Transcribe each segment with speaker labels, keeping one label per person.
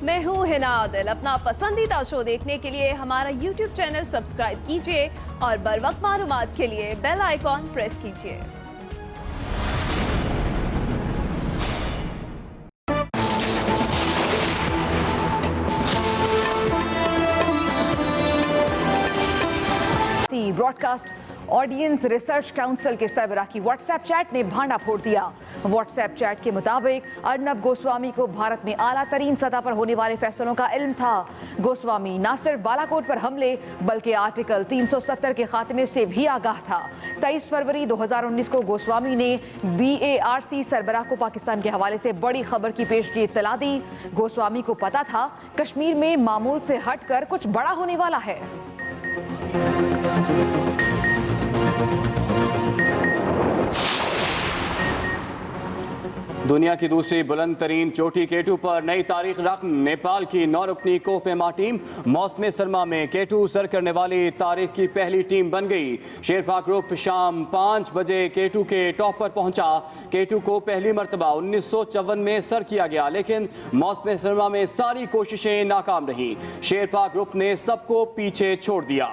Speaker 1: मैं हूँ हिना आदिल। अपना पसंदीदा शो देखने के लिए हमारा YouTube चैनल सब्सक्राइब कीजिए और बर वक्त मालूमात के लिए बेल आइकॉन प्रेस कीजिए।
Speaker 2: ब्रॉडकास्ट ऑडियंस रिसर्च काउंसिल के सरबराह की व्हाट्सएप चैट ने भांडा फोड़ दिया। व्हाट्सएप चैट के मुताबिक अर्नब गोस्वामी को भारत में आला तरीन सतह पर होने वाले फैसलों का इल्म था। गोस्वामी न सिर्फ बालाकोट पर हमले बल्कि आर्टिकल 370 के खात्मे से भी आगाह था। 23 फरवरी 2019 को गोस्वामी ने BARC सरबराह को पाकिस्तान के हवाले से बड़ी खबर की पेशगी इत्तला दी। गोस्वामी को पता था कश्मीर में मामूल से हटकर कुछ बड़ा होने वाला है।
Speaker 3: दुनिया की दूसरी बुलंद तरीन चोटी K2 पर नई तारीख रकम। नेपाल की 9 रुकनी कोहपेमा टीम मौसम सरमा में K2 सर करने वाली तारीख की पहली टीम बन गई। शेरपा ग्रुप शाम 5 बजे K2 के टॉप पर पहुंचा। K2 को पहली मरतबा 1954 में सर किया गया, लेकिन मौसम सरमा में सारी कोशिशें नाकाम रहीं। शेरपा ग्रुप ने सबको पीछे छोड़ दिया।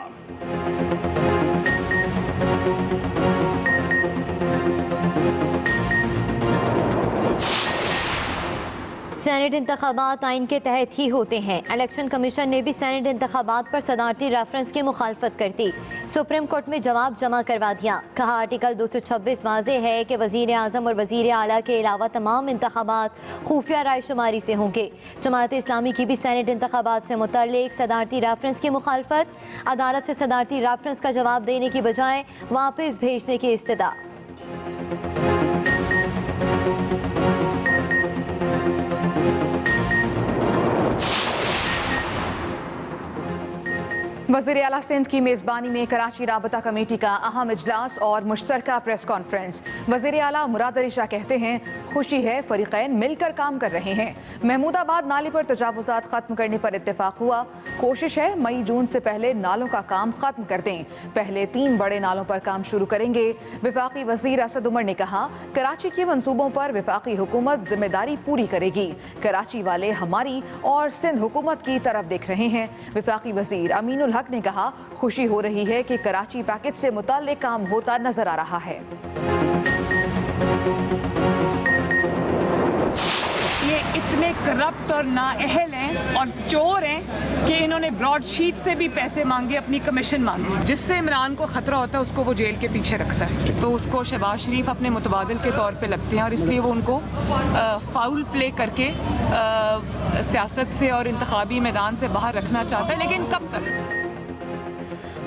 Speaker 4: सेनेट इंतखाबात आइन के तहत ही होते हैं। इलेक्शन कमीशन ने भी सेनेट इंतखाबात पर सदारती रेफरेंस की मुखालफत कर दी। सुप्रीम कोर्ट में जवाब जमा करवा दिया। कहा आर्टिकल 226 वाज़े है कि वज़ीर आज़म और वज़ीर आला के अलावा तमाम इंतखाबात खुफिया राय शुमारी से होंगे। जमात इस्लामी की भी सेनेट इंतखाबात से मुतल्लिक सदारती रेफरेंस की मुखालफत। अदालत से सदारती रेफरेंस का जवाब देने की बजाय वापस भेजने की इस्तदा।
Speaker 2: वज़ीर आला सिंध की मेज़बानी में कराची राबता कमेटी का अहम इजलास और मुश्तरका प्रेस कॉन्फ्रेंस। वज़ीर आला मुराद अली शाह कहते हैं खुशी है फ़रीक़ैन मिलकर काम कर रहे हैं। महमूदाबाद नाले पर तजावुज़ात ख़त्म करने पर इत्तेफाक हुआ। कोशिश है मई जून से पहले नालों का काम ख़त्म कर दें। पहले 3 बड़े नालों पर काम शुरू करेंगे। वफाकी वज़ीर असद उमर ने कहा कराची के मंसूबों पर वफाकी हुकूमत जिम्मेदारी पूरी करेगी। कराची वाले हमारी और सिंध हुकूमत की तरफ देख रहे हैं। वफाकी वज़ीर अमीनुल हक ने कहा खुशी हो रही है कि कराची पैकेज से मुताल्लिक काम होता नजर आ रहा है।
Speaker 5: ये इतने करप्ट और नाअहल हैं और चोर हैं कि इन्होंने ब्रॉडशीट से भी पैसे मांगे, अपनी कमीशन मांगी। जिससे इमरान को खतरा होता है उसको वो जेल के पीछे रखता है, तो उसको शहबाज शरीफ अपने मुतबादिल के तौर पे लगते हैं और इसलिए वो उनको फाउल प्ले करके सियासत से और इंतखाबी मैदान से बाहर रखना चाहता है। लेकिन कब तक?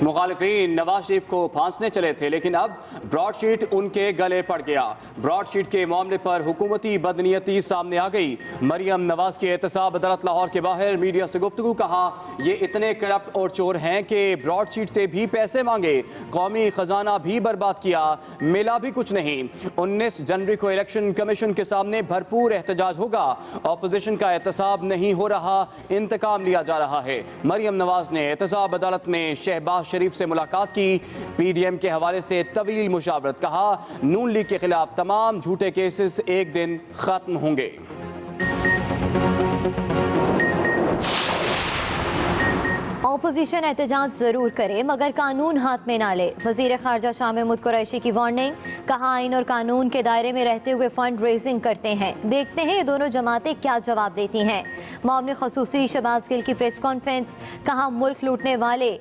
Speaker 3: मुखालिफिन नवाज शरीफ को फांसने चले थे, लेकिन अब ब्रॉडशीट उनके गले पड़ गया। ब्रॉडशीट के मामले पर हुकूमती बदनीयती सामने आ गई। मरियम नवाज की एहतसाब अदालत लाहौर के बाहर मीडिया से गुफ्तगू। कहा ये इतने करप्ट और चोर हैं कि ब्रॉडशीट से भी पैसे मांगे, कौमी खजाना भी बर्बाद किया, मिला भी कुछ नहीं। 19 जनवरी को इलेक्शन कमीशन के सामने भरपूर एहतजाज होगा। अपोजिशन का एहतसाब नहीं हो रहा, इंतकाम लिया जा रहा है। मरियम नवाज ने एहतसाब अदालत में शहबाज शरीफ से मुलाकात की। PDM के हवाले से तवील मुशावरत। कहा नून लीग के खिलाफ तमाम झूठे केसेस एक दिन खत्म होंगे।
Speaker 4: ऑपोजिशन एहतजाज जरूर करे मगर कानून हाथ में ना ले। वजीर खारजा शाह महमूद कुरैशी की वार्निंग। कहा आइन और कानून के दायरे में रहते हुए फंड रेजिंग करते हैं। देखते हैं ये दोनों जमातें क्या जवाब देती हैं। मामले खसूसी शहबाज गिल की प्रेस कॉन्फ्रेंस। कहा मुल्क लूटने वाले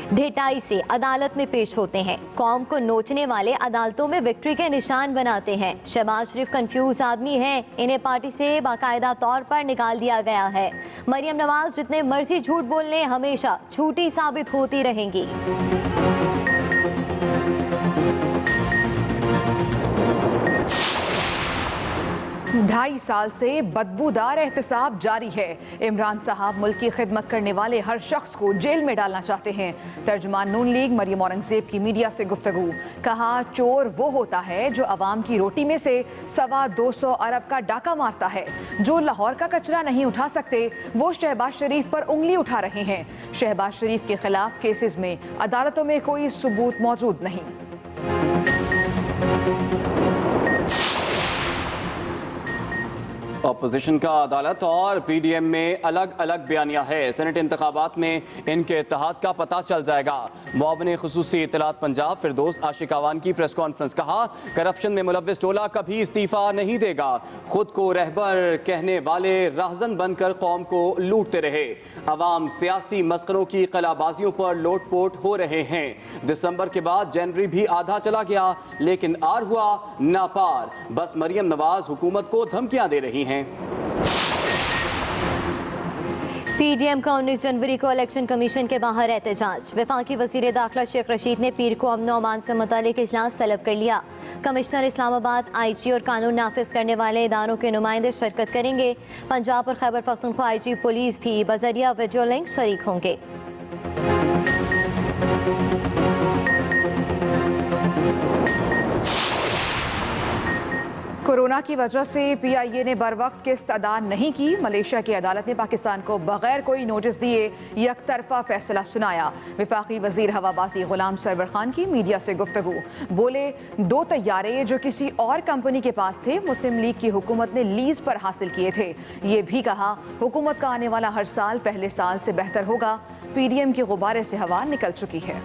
Speaker 4: ढेटाई से अदालत में पेश होते हैं, कौम को नोचने वाले अदालतों में विक्ट्री के निशान बनाते हैं। शहबाज शरीफ कंफ्यूज आदमी हैं, इन्हें पार्टी से बाकायदा तौर पर निकाल दिया गया है। मरियम नवाज जितने मर्जी झूठ बोल लें हमेशा झूठी साबित होती रहेंगी।
Speaker 2: 2.5 साल से बदबूदार एहतसाब जारी है। इमरान साहब मुल्क की खिदमत करने वाले हर शख्स को जेल में डालना चाहते हैं। तर्जुमान नून लीग मरियम औरंगजेब की मीडिया से गुफ्तगू। कहा चोर वो होता है जो अवाम की रोटी में से 225 अरब का डाका मारता है। जो लाहौर का कचरा नहीं उठा सकते वो शहबाज शरीफ पर उंगली उठा रहे हैं। शहबाज शरीफ के खिलाफ केसेस में अदालतों में कोई सबूत मौजूद नहीं।
Speaker 3: अपोजिशन का अदालत और पीडीएम में अलग अलग बयानिया है। सेनेट इंतखाबात में इनके इत्तेहाद का पता चल जाएगा। मुआविन खुसूसी इत्तलात पंजाब फिरदौस आशिक अवान की प्रेस कॉन्फ्रेंस, कहा करप्शन में मुलव्विस टोला कभी इस्तीफा नहीं देगा। खुद को रहबर कहने वाले राहजन बनकर कौम को लूटते रहे। अवाम सियासी मस्करों की कलाबाजियों पर लोटपोट हो रहे हैं। दिसंबर के बाद जनवरी भी आधा चला गया लेकिन आर हुआ ना पार। बस मरियम नवाज हुकूमत को धमकियां दे रही हैं।
Speaker 4: पीडीएम का 19 जनवरी को इलेक्शन कमीशन के बाहर एहतजाज। वफाकी वजीर दाखिला शेख रशीद ने पीर को अमन अमान से मुतालिक इजलास तलब कर लिया। कमिश्नर इस्लामाबाद, IG और कानून नाफिज करने वाले इदारों के नुमाइंदे शिरकत करेंगे। पंजाब और खैबर पख्तूनख्वा IG पुलिस भी बजरिया वीडियो लिंक शरीक होंगे।
Speaker 2: कोरोना की वजह से PIA ने बर वक्त किस्त अदा नहीं की। मलेशिया की अदालत ने पाकिस्तान को बगैर कोई नोटिस दिए यकतरफा फैसला सुनाया। वफाकी वजीर हवाबाजी गुलाम सरवर खान की मीडिया से गुफ्तगू, बोले 2 तैयारे जो किसी और कंपनी के पास थे मुस्लिम लीग की हुकूमत ने लीज पर हासिल किए थे। ये भी कहा हुकूमत का आने वाला हर साल पहले साल से बेहतर होगा। PDM के गुब्बारे से हवा निकल चुकी है।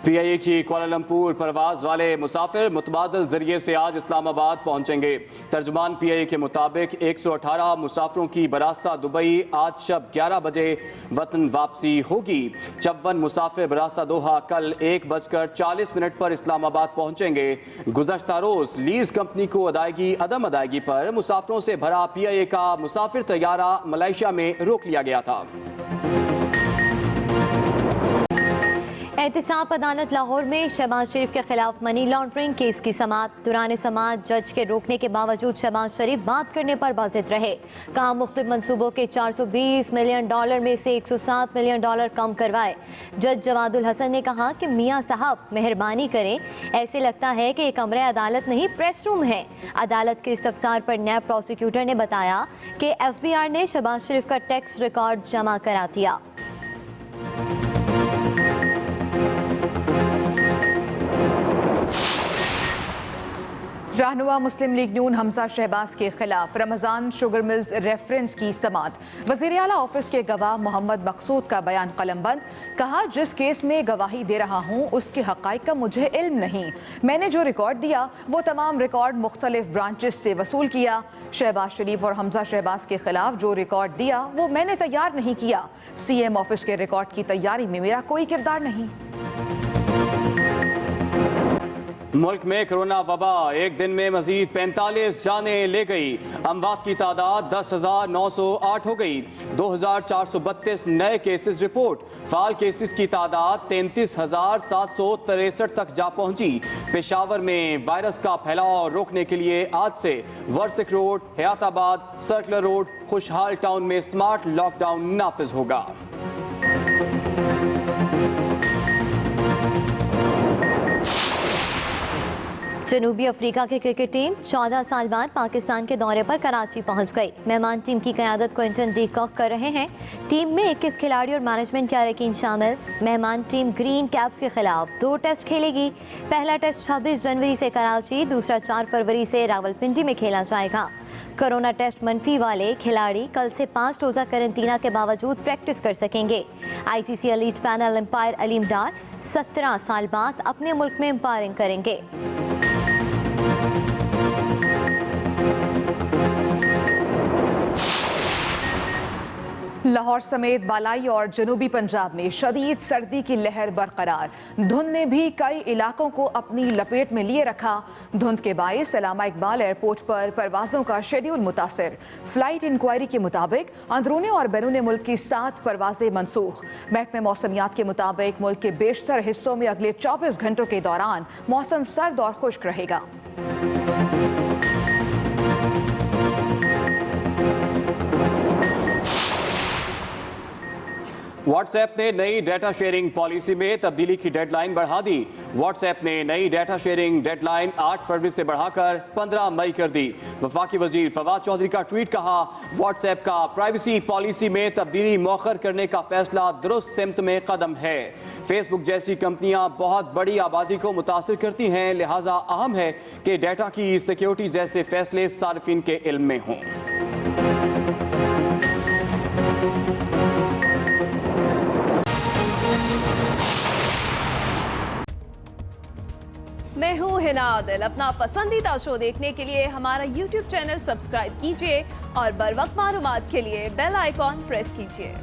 Speaker 3: PIA की कुआलालंपुर परवाज वाले मुसाफिर मुतबादल जरिए से आज इस्लामाबाद पहुंचेंगे। तर्जुमान PIA के मुताबिक 118 मुसाफिरों की बरास्ता दुबई आज शब 11 बजे वतन वापसी होगी। 54 मुसाफिर बरास्ता दोहा कल 1:40 पर इस्लामाबाद पहुंचेंगे। गुज़श्ता रोज लीज कंपनी को अदायगी अदम अदायगी पर मुसाफिरों से भरा PIA का मुसाफिर तैयारा मलेशिया में रोक लिया गया था।
Speaker 4: एहतसाब अदालत लाहौर में शहबाज शरीफ के खिलाफ मनी लॉन्ड्रिंग केस की समाअत। दौरान समाअत जज के रोकने के बावजूद शहबाज शरीफ बात करने पर बाजिद रहे। कहा मुख्तलिफ मनसूबों के $420 मिलियन में से $107 मिलियन कम करवाए। जज जवादुल हसन ने कहा कि मियाँ साहब मेहरबानी करें, ऐसे लगता है कि एक कमरे अदालत नहीं प्रेस रूम है। अदालत के इस्तफसार पर नैब प्रोसिक्यूटर ने बताया कि FBR ने शहबाज शरीफ का टैक्स रिकॉर्ड जमा करा दिया।
Speaker 2: रहनुमा मुस्लिम लीग नून हमजा शहबाज के खिलाफ रमज़ान शुगर मिल्स रेफरेंस की समाअत। वज़ीर आला ऑफिस के गवाह मोहम्मद मकसूद का बयान कलमबंद। कहा जिस केस में गवाही दे रहा हूँ उसके हक़ाइक़ का मुझे इल्म नहीं। मैंने जो रिकॉर्ड दिया वो तमाम रिकॉर्ड मुख्तलिफ ब्रांचेस से वसूल किया। शहबाज शरीफ और हमजा शहबाज के खिलाफ जो रिकॉर्ड दिया वो मैंने तैयार नहीं किया। CM ऑफिस के रिकॉर्ड की तैयारी में मेरा कोई किरदार नहीं।
Speaker 3: मुल्क में कोरोना वबा एक दिन में मजीद 45 जानें ले गई। अमवात की तादाद 10,908 हो गई। 2,432 नए केसेस रिपोर्ट। फाल केसेस की तादाद 33,763 तक जा पहुंची। पेशावर में वायरस का फैलाव रोकने के लिए आज से वर्सिक रोड, हयाताबाद, सर्कुलर रोड, खुशहाल टाउन में स्मार्ट लॉकडाउन नाफिज होगा।
Speaker 4: जनूबी अफ्रीका की क्रिकेट टीम 14 साल बाद पाकिस्तान के दौरे पर कराची पहुंच गई। मेहमान टीम की क़यादत क्विंटन डी कॉक कर रहे हैं। टीम में 21 खिलाड़ी और मैनेजमेंट के अरकान शामिल। मेहमान टीम ग्रीन कैप्स के खिलाफ 2 टेस्ट खेलेगी। पहला टेस्ट 26 जनवरी से कराची, दूसरा 4 फरवरी से रावलपिंडी में खेला जाएगा। कोरोना टेस्ट मनफी वाले खिलाड़ी कल से 5 रोज़ा करंतना के बावजूद प्रैक्टिस कर सकेंगे। ICC elite panel umpire Aleem Dar 17 साल बाद अपने मुल्क में एम्पायरिंग करेंगे।
Speaker 2: लाहौर समेत बालाई और जनूबी पंजाब में शदीद सर्दी की लहर बरकरार। धुंध ने भी कई इलाकों को अपनी लपेट में लिए रखा। धुंध के बायस अल्लामा इकबाल एयरपोर्ट पर परवाज़ों का शेड्यूल मुतासिर। फ्लाइट इंक्वायरी के मुताबिक अंदरूनी और बैरून मुल्क की 7 परवाज़ें मनसूख। महकमे मौसमियात के मुताबिक मुल्क के बेशतर हिस्सों में अगले 24 घंटों के दौरान मौसम सर्द और खुश्क रहेगा।
Speaker 3: व्हाट्सएप ने नई डेटा शेयरिंग पॉलिसी में तब्दीली की डेडलाइन बढ़ा दी। व्हाट्सएप ने नई डेटा शेयरिंग डेडलाइन 8 फरवरी से बढ़ाकर 15 मई कर दी। वफाकी वजीर फवाद चौधरी का ट्वीट, कहा व्हाट्सएप का प्राइवेसी पॉलिसी में तब्दीली मौखर करने का फैसला दुरुस्त सिमत में कदम है। फेसबुक जैसी कंपनियां बहुत बड़ी आबादी को मुतासिर करती हैं, लिहाजा अहम है कि डेटा की सिक्योरिटी जैसे फैसले सार्फिन के इल्म में हों।
Speaker 1: मैं हूँ हिना आदिल। अपना पसंदीदा शो देखने के लिए हमारा YouTube चैनल सब्सक्राइब कीजिए और बर वक्त मालूमात के लिए बेल आइकॉन प्रेस कीजिए।